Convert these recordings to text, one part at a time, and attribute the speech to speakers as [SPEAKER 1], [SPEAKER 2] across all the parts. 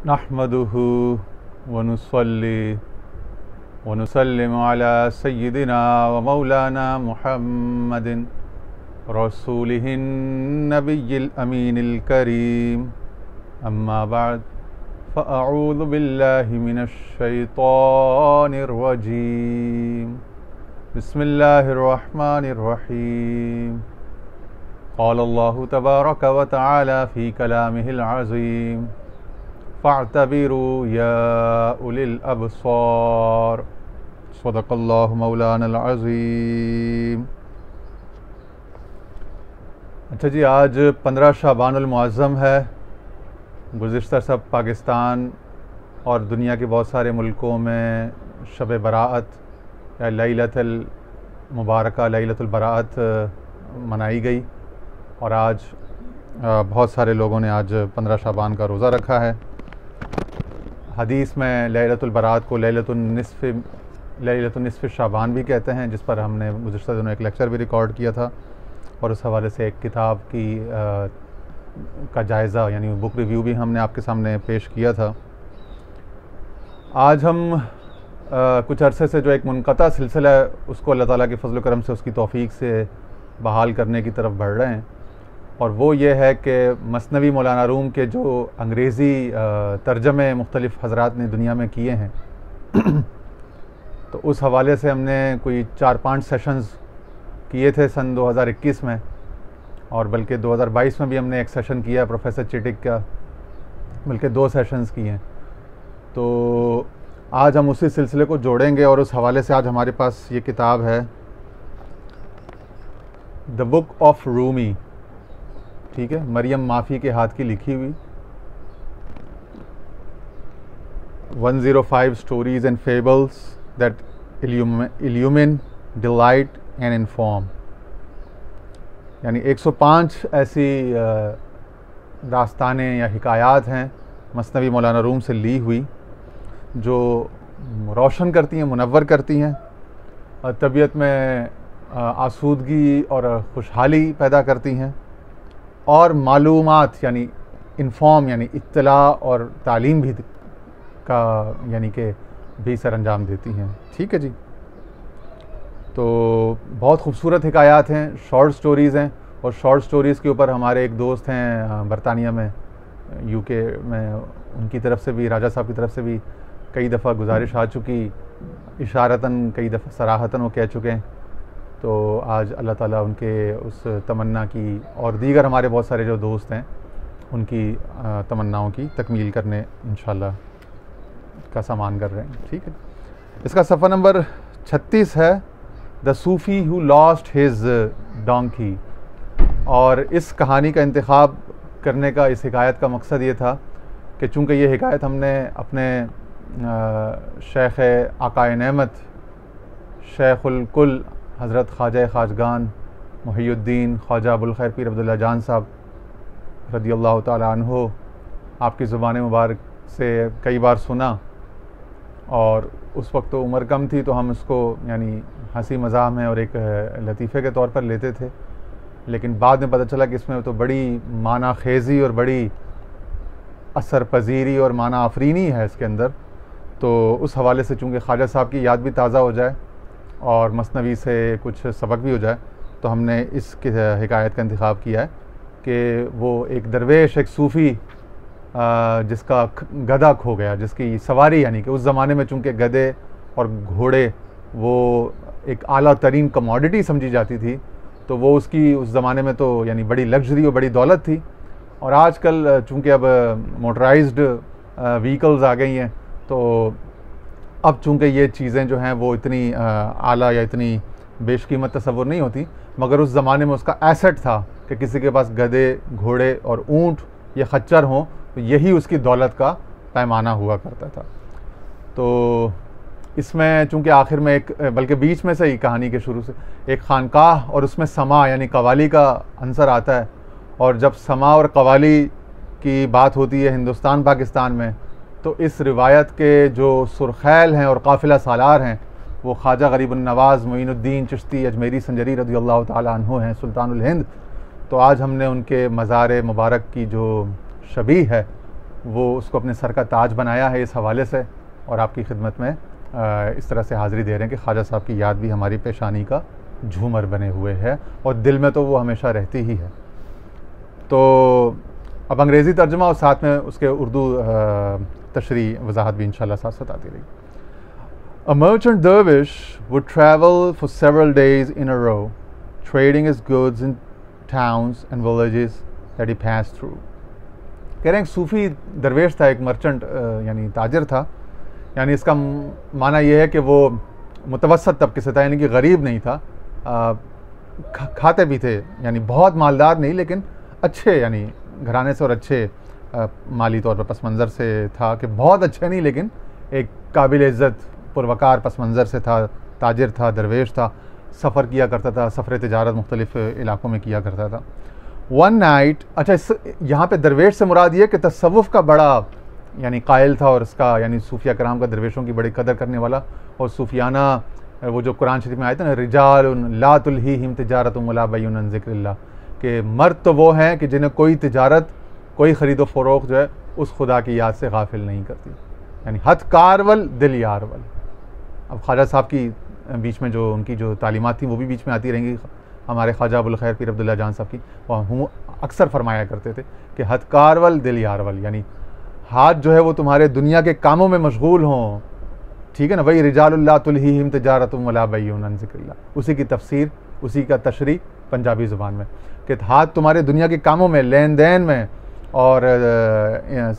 [SPEAKER 1] नहमदुहु व नुसल्ली व नुसल्लिमु अला सय्यिदिना व मौलाना मुहम्मदिन रसूलिहिन नबिय्यिल अमीनिल करीम। अम्मा बाद फ़अऊज़ु बिल्लाहि मिनश शैतानिर रजीम। बिस्मिल्लाहिर रहमानिर रहीम। क़ाल अल्लाहु तबारक व तआला फ़ी कलामिहिल अज़ीम फ़अतबिरू या उलिल अब्सार। सदक़ल्लाहु मौलानल अज़ीम। अच्छा जी, आज 15 शाबानुल मुअज़्ज़म है। गुज़िश्ता सब पाकिस्तान और दुनिया के बहुत सारे मुल्कों में शब बराअत या लैलतुल मुबारका लैलतुल बराअत मनाई गई और आज बहुत सारे लोगों ने आज 15 शाबान का रोज़ा रखा है। हदीस में लैलतुल बराअत को लैलतुल निस्फ़ शाबान भी कहते हैं, जिस पर हमने गुज़िश्ता दिनों एक लेक्चर भी रिकॉर्ड किया था और उस हवाले से एक किताब की का जायज़ा यानी बुक रिव्यू भी हमने आपके सामने पेश किया था। आज हम कुछ अरसे से जो एक मुनक़ता सिलसिला है उसको अल्लाह ताला के फज़ल व करम से उसकी तौफ़ीक़ से बहाल करने की तरफ बढ़ रहे हैं, और वो ये है कि मसनवी मौलाना रूम के जो अंग्रेज़ी तर्जमे मुख्तलिफ़ हज़रात ने दुनिया में किए हैं तो उस हवाले से हमने कोई 4-5 सेशंस किए थे सन 2021 में, और बल्कि 2022 में भी हमने एक सेशन किया प्रोफेसर चिटिक का, बल्कि 2 सेशंस किए हैं। तो आज हम उसी सिलसिले को जोड़ेंगे और उस हवाले से आज हमारे पास ये किताब है द बुक ऑफ रूमी, ठीक है, मरियम माफ़ी के हाथ की लिखी हुई 105 stories and fables that illumine delight and inform, यानी 105 ऐसी दास्तानें या हिकायात हैं मसनवी मौलाना रूम से ली हुई जो रोशन करती हैं, मुनव्वर करती हैं, तबीयत में आसूदगी और खुशहाली पैदा करती हैं और मालूमात यानी इन्फॉर्म यानी इत्तला और तालीम भी का यानी कि भी सर अंजाम देती हैं। ठीक है जी। तो बहुत खूबसूरत हिकायात हैं, शॉर्ट स्टोरीज़ हैं, और शॉर्ट स्टोरीज़ के ऊपर हमारे एक दोस्त हैं बरतानिया में यूके में, उनकी तरफ से भी, राजा साहब की तरफ से भी कई दफ़ा गुजारिश आ चुकी, इशारतन कई दफ़ा सराहतन वो कह चुके हैं। तो आज अल्लाह ताला उनके उस तमन्ना की और दीगर हमारे बहुत सारे जो दोस्त हैं उनकी तमन्नाओं की तकमील करने इंशाल्लाह का सामान कर रहे हैं। ठीक है, इसका सफ़ा नंबर 36 है, the Sufi who lost his donkey. और इस कहानी का इंतखाब करने का, इस हिकायत का मकसद ये था कि चूँकि ये हिकायत हमने अपने शेख़ आक़ाए नेमत शेख़ुल कुल हज़रत ख्वाजा ख़ाजगान मुहियुद्दीन ख्वाजा अबुल खैर पीर अब्दुल्ला जान साहब रदियल्लाहु ताला अन्हो आपकी ज़ुबान मुबारक से कई बार सुना, और उस वक्त तो उम्र कम थी तो हम इसको यानी हंसी मज़ाक में और एक लतीफ़े के तौर पर लेते थे, लेकिन बाद में पता चला कि इसमें तो बड़ी माना खेज़ी और बड़ी असर पजीरी और माना आफरीनी है इसके अंदर। तो उस हवाले से चूँकि ख्वाजा साहब की याद भी ताज़ा हो जाए और मसनवी से कुछ सबक भी हो जाए, तो हमने इस हिकायत का इंतखाब किया है कि वो एक दरवेश, एक सूफ़ी जिसका गधा खो गया, जिसकी सवारी यानी कि उस ज़माने में चूँकि गधे और घोड़े वो एक आला तरीन कमोडिटी समझी जाती थी, तो वो उसकी उस ज़माने में तो यानी बड़ी लग्जरी और बड़ी दौलत थी। और आजकल चूँकि अब मोटराइज्ड व्हीकल्स आ गई हैं, तो अब चूँकि ये चीज़ें जो हैं वो इतनी आला या इतनी बेशकीमत तस्वुर नहीं होती, मगर उस ज़माने में उसका एसेट था कि किसी के पास गधे, घोड़े और ऊँट या खच्चर हों तो यही उसकी दौलत का पैमाना हुआ करता था। तो इसमें चूँकि आखिर में एक, बल्कि बीच में से ही कहानी के शुरू से एक खानकाह और उसमें समा यानी कवाली का अंसर आता है, और जब समा और कवाली की बात होती है हिंदुस्तान पाकिस्तान में, तो इस रिवायत के जो सुरखैल हैं और काफ़िला सालार हैं वो ख्वाजा गरीबुन नवाज़ मोइनुद्दीन चिश्ती अजमेरी संजरी रज़ियल्लाहु ताला अन्हु हैं, सुल्तानुल हिंद। तो आज हमने उनके मज़ार मुबारक की जो शबीह है वो उसको अपने सर का ताज बनाया है इस हवाले से, और आपकी खिदमत में इस तरह से हाज़िरी दे रहे हैं कि ख्वाजा साहब की याद भी हमारी पेशानी का झूमर बने हुए है, और दिल में तो वो हमेशा रहती ही है। तो अब अंग्रेज़ी तर्जुमा और साथ में उसके उर्दू तशरी वजाहत भी इंशाल्लाह साथ साथ आती रही। A merchant dervish would travel for several days in a row, trading his goods in towns and villages that he passed through. कह रहे हैं एक सूफ़ी दरवेश था, एक मर्चेंट यानी ताजर था, यानी इसका माना यह है कि वो मुतवस्सत तबके से था, यानी कि गरीब नहीं था, खाते भी थे, यानी बहुत मालदार नहीं लेकिन अच्छे यानी घराने से और अच्छे माली तौर पर पस मंज़र से था, कि बहुत अच्छे नहीं लेकिन एक काबिल इज़्ज़त पुरवकार पस मंज़र से था, ताजिर था, दरवेश था, सफ़र किया करता था, सफ़र तिजारत मुख्तलिफ़ इलाक़ों में किया करता था। वन नाइट, अच्छा यहाँ पे दरवेश से मुराद ये कि तसव्वुफ़ का बड़ा यानी कायल था, और इसका यानी सूफिया कराम का दरवेशों की बड़ी कदर करने वाला, और सूफियाना वो जो कुरान शरीफ में आए थे ना, रिजालुन ला तुल्हीहिम तिजारतुम वला बैउन अन ज़िक्रिल्लाह, कि मर्द तो वो हैं कि जिन्हें कोई तिजारत, कोई ख़रीद व फ़रोख्त जो है उस खुदा की याद से गाफिल नहीं करती, यानी हथ कारवल दिल यारवल। अब ख्वाजा साहब की बीच में जो उनकी जो तालीमात थी वो भी बीच में आती रहेंगी, हमारे ख्वाजा अबुल खैर पीर अब्दुल्ला जान साहब की, वो अक्सर फरमाया करते थे कि हथ कारवल दिल यारवल, यानी हाथ जो है वो तुम्हारे दुनिया के कामों में मशगूल हों, ठीक है ना, वही रिजालुल्लाह तुल्हीहिम तिजारतुम वला बैउन अन ज़िक्रिल्लाह, उसी की तफसीर, उसी का तशरी पंजाबी ज़ुबान में, कि हाथ तुम्हारे दुनिया के कामों में, लेन देन में और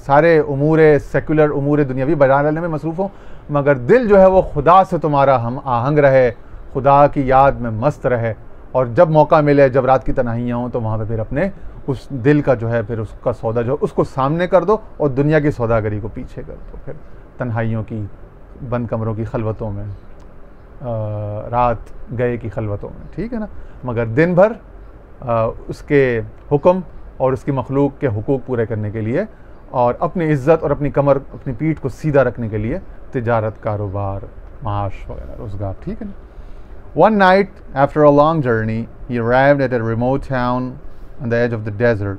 [SPEAKER 1] सारे उमूर सेकुलर उमूर दुनियावी बजा लेने में मसरूफ़ हो, मगर दिल जो है वो खुदा से तुम्हारा हम आहंग रहे, खुदा की याद में मस्त रहे, और जब मौका मिले, जब रात की तन्हाइयाँ हों, तो वहाँ पे फिर अपने उस दिल का जो है फिर उसका सौदा जो उसको सामने कर दो, और दुनिया की सौदागरी को पीछे कर दो, फिर तन्हाइयों की बंद कमरों की खलवतों में, रात गए की खलवतों में, ठीक है ना, मगर दिन भर उसके हुक्म और उसकी मखलूक के हुकूक पूरे करने के लिए, और अपनी इज़्ज़त और अपनी कमर, अपनी पीठ को सीधा रखने के लिए तिजारत, कारोबार, माश वगैरह, रोज़गार, ठीक है ना। One night, after a long journey, he arrived at a remote town on the edge of the desert.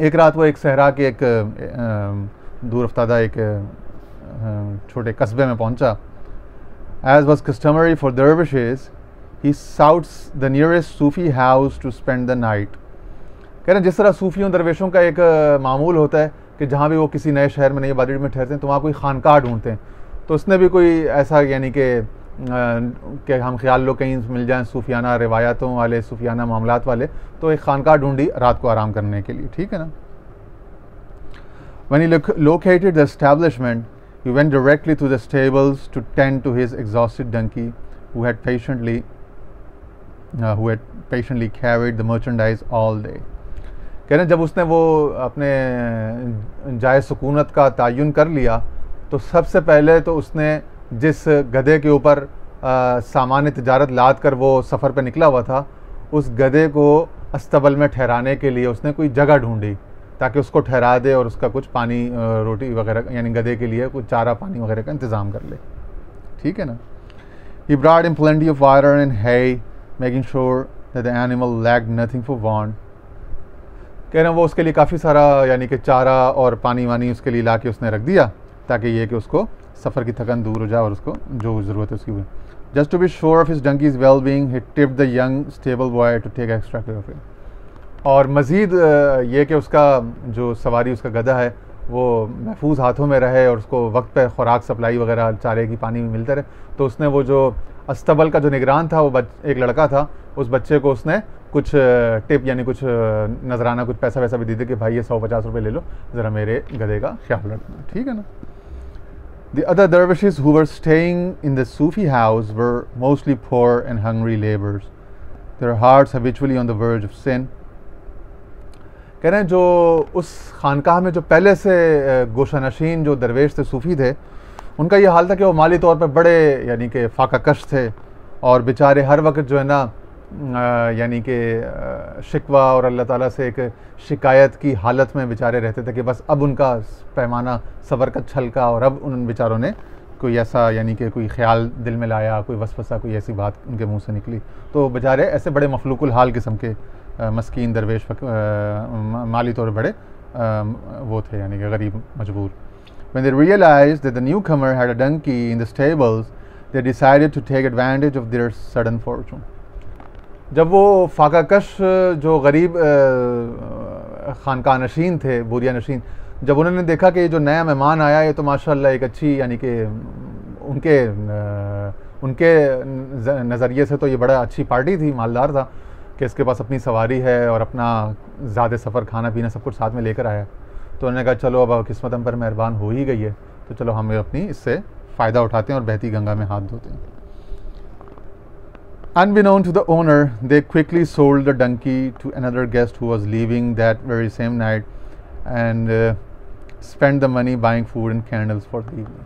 [SPEAKER 1] एक रात वो एक सहरा के एक दूर अफ्तादा एक छोटे कस्बे में पहुंचा। As was customary for dervishes, he soughts the nearest Sufi house to spend the night. कह रहे हैं जिस तरह सूफियों दरवेशों का एक मामूल होता है कि जहाँ भी वो किसी नए शहर में, नई आबादी में ठहरते हैं तो वहाँ कोई खानकाह ढूंढते हैं, तो उसने भी कोई ऐसा यानी कि हम ख्याल लो कहीं मिल जाएं सूफियाना रिवायातों वाले, सूफियाना मामलात वाले, तो एक खानकाह ढूंढी रात को आराम करने के लिए, ठीक है ना। When he located the establishment, he went directly to the stables to tend to his exhausted donkey, who had patiently carried the merchandise all day. कह रहे हैं जब उसने वो अपने जाए सुकूनत का तयन कर लिया, तो सबसे पहले तो उसने जिस गधे के ऊपर सामान तिजारत लाद कर वो सफ़र पे निकला हुआ था, उस गधे को अस्तबल में ठहराने के लिए उसने कोई जगह ढूंढी ताकि उसको ठहरा दे और उसका कुछ पानी रोटी वगैरह यानी गधे के लिए कुछ चारा पानी वगैरह का इंतज़ाम कर ले, ठीक है ना। He brought him plenty of water and hay, making sure that the animal lacked nothing for want. कह रहे हैं वो उसके लिए काफ़ी सारा यानी कि चारा और पानी वानी उसके लिए ला के उसने रख दिया ताकि ये कि उसको सफ़र की थकन दूर हो जाए और उसको जो ज़रूरत है उसकी हुई। Just to be sure of his donkey's well-being, he tipped the young stable boy to take extra care of him. और मज़ीद ये कि उसका जो सवारी उसका गधा है वो महफूज हाथों में रहे और उसको वक्त पे खुराक सप्लाई वगैरह चारे की पानी मिलते रहे, तो उसने वो जो अस्तबल का जो निगरान था वो एक लड़का था, उस बच्चे को उसने कुछ टिप यानी कुछ नजराना कुछ पैसा वैसा भी दे दे कि भाई ये 150 रुपये ले लो, ज़रा मेरे गधे का ख्याल रखना, ठीक है ना। The other dervishes who were staying in the Sufi house were mostly poor and hungry laborers, their hearts habitually on the verge of sin. कह रहे हैं जो उस खानकाह में जो पहले से गोशानशीन जो दरवेश थे, सूफ़ी थे, उनका ये हाल था कि वो माली तौर पर बड़े यानी कि फाकाकश थे और बेचारे हर वक्त जो है ना यानी कि शिकवा और अल्लाह ताला से एक शिकायत की हालत में बेचारे रहते थे कि बस अब उनका पैमाना सब्र का छलका और अब उन बेचारों ने कोई ऐसा यानी कि कोई ख्याल दिल में लाया, कोई वसवसा, कोई ऐसी बात उनके मुंह से निकली, तो बेचारे ऐसे बड़े मखलूकुल हाल किस्म के मस्कीन दरवेश माली तौर पर बड़े वो थे यानी कि गरीब मजबूर. When they realized that the newcomer had a donkey in the stables, they decided to take advantage of their sudden fortune. जब वो फाकाकश जो गरीब खानका नशीन थे, बोरिया नशीन, जब उन्होंने देखा कि जो नया मेहमान आया है तो माशाल्लाह एक अच्छी यानी कि उनके नज़रिए से तो ये बड़ा अच्छी पार्टी थी, मालदार था कि इसके पास अपनी सवारी है और अपना ज़्यादा सफ़र, खाना पीना सब कुछ साथ में लेकर आया. तो उन्होंने कहा चलो अब किस्मत हम पर मेहरबान हो ही गई है तो चलो हम अपनी इससे फ़ायदा उठाते हैं और बहती गंगा में हाथ धोते हैं. Unbeknown to the owner, they quickly sold the donkey to another guest who was leaving that very same night and spent the money buying food and candles for the evening.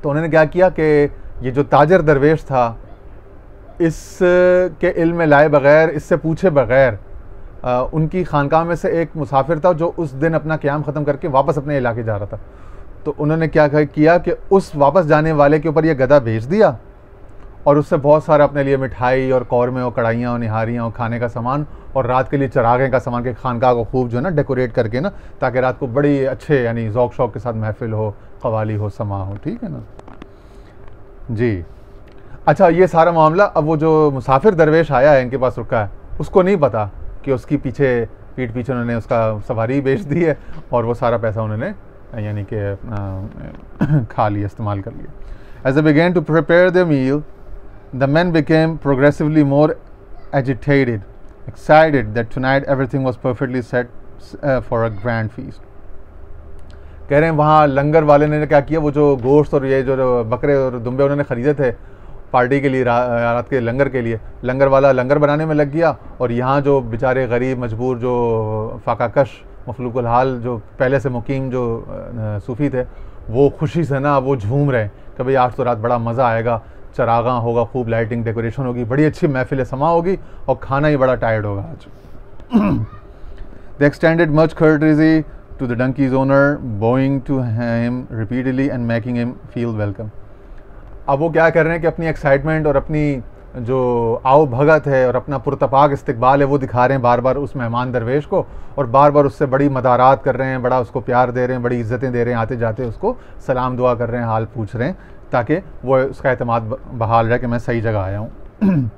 [SPEAKER 1] तो उन्होंने क्या किया कि ये जो ताजर दरवेश था, इसके इल्म में लाए बग़ैर, इससे पूछे बग़ैर उनकी खानकाह में से एक मुसाफिर था जो उस दिन अपना क़याम ख़त्म करके वापस अपने इलाके जा रहा था. तो उन्होंने क्या किया कि उस वापस जाने वाले के ऊपर यह गधा भेज दिया और उससे बहुत सारा अपने लिए मिठाई और कौरमे और कढ़ाइयाँ और निहारियाँ और खाने का सामान और रात के लिए चरागे का सामान के खानकाह को खूब जो है ना डेकोरेट करके ना, ताकि रात को बड़ी अच्छे यानी ज़ौक़ शौक़ के साथ महफिल हो, क़वाली हो, समा हो. ठीक है ना जी. अच्छा, ये सारा मामला अब वो जो मुसाफिर दरवेश आया है इनके पास रुका है, उसको नहीं पता कि उसकी पीठ पीछे उन्होंने उसका सवारी बेच दी है और वो सारा पैसा उन्होंने यानी कि खा लिया, इस्तेमाल कर लिया. As they began to prepare their meal, the men became progressively more agitated, excited that tonight everything was perfectly set for a grand feast. कह रहे हैं वहाँ लंगर वाले ने क्या किया, वो जो गोश्त और ये जो बकरे और दुम्बे उन्होंने ख़रीदे थे पार्टी के लिए, रात के लंगर के लिए, लंगर वाला लंगर बनाने में लग गया और यहाँ जो बेचारे गरीब मजबूर जो फाकाकश मखलूकुल हाल जो पहले से मुकीम जो सूफ़ी थे, वो खुशी से ना वो झूम रहे कि भाई आज तो रात बड़ा मज़ा आएगा, चरागा होगा, खूब लाइटिंग डेकोरेशन होगी, बड़ी अच्छी महफिल समा होगी और खाना ही बड़ा टायर्ड होगा आज. They extended much courtesy to the donkey's owner, bowing to him repeatedly and making him feel welcome. अब वो क्या कर रहे हैं कि अपनी एक्साइटमेंट और अपनी जो आओ भगत है और अपना पुरतपाक इस्तकबाल है वो दिखा रहे हैं बार बार उस मेहमान दरवेश को, और बार बार उससे बड़ी मदारात कर रहे हैं, बड़ा उसको प्यार दे रहे हैं, बड़ी इज़्ज़तें दे रहे हैं, आते जाते उसको सलाम दुआ कर रहे हैं, हाल पूछ रहे हैं, ताकि वो उसका एतमाद बहाल रहे कि मैं सही जगह आया हूँ.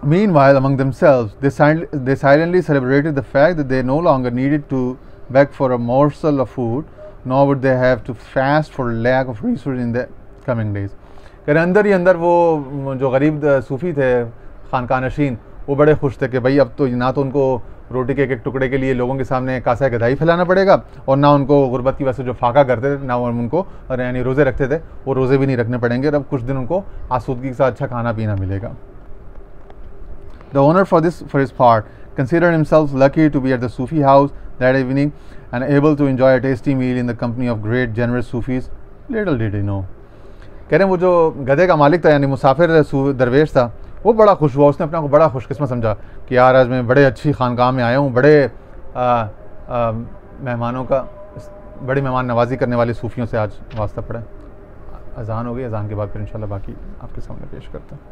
[SPEAKER 1] Meanwhile, among themselves, they silently celebrated the fact that they no longer needed to beg for a morsel of food, nor would they have to fast for lack of resources in the coming days. कि अंदर ही अंदर वो जो गरीब सूफ़ी थे खानका नशीन, वो बड़े खुश थे कि भाई अब तो ना तो उनको रोटी के एक टुकड़े के लिए लोगों के सामने कासा गदाई फैलाना पड़ेगा और ना उनको गुर्बत की वजह से जो फाका करते थे, ना उनको यानी रोज़े रखते थे, वो रोज़े भी नहीं रखने पड़ेंगे और अब कुछ दिन उनको आसूदगी के साथ अच्छा खाना पीना मिलेगा. The owner for his part considered himself lucky to be at the Sufi house that evening and able to enjoy a tasty meal in the company of great generous Sufis. Little did he know. कह रहे हैं वो जो गधे का मालिक था यानी मुसाफिर दरवेश था, वो बड़ा खुश हुआ, उसने अपने को बड़ा खुशकिस्मत समझा कि यार आज मैं बड़े अच्छी खानकाह में आया हूँ, बड़े मेहमानों का बड़ी मेहमान नवाजी करने वाले सूफियों से आज वास्ता पड़ा. अज़ान हो गई, अज़ान के बाद फिर इंशाल्लाह बाकी आपके सामने पेश करते हैं.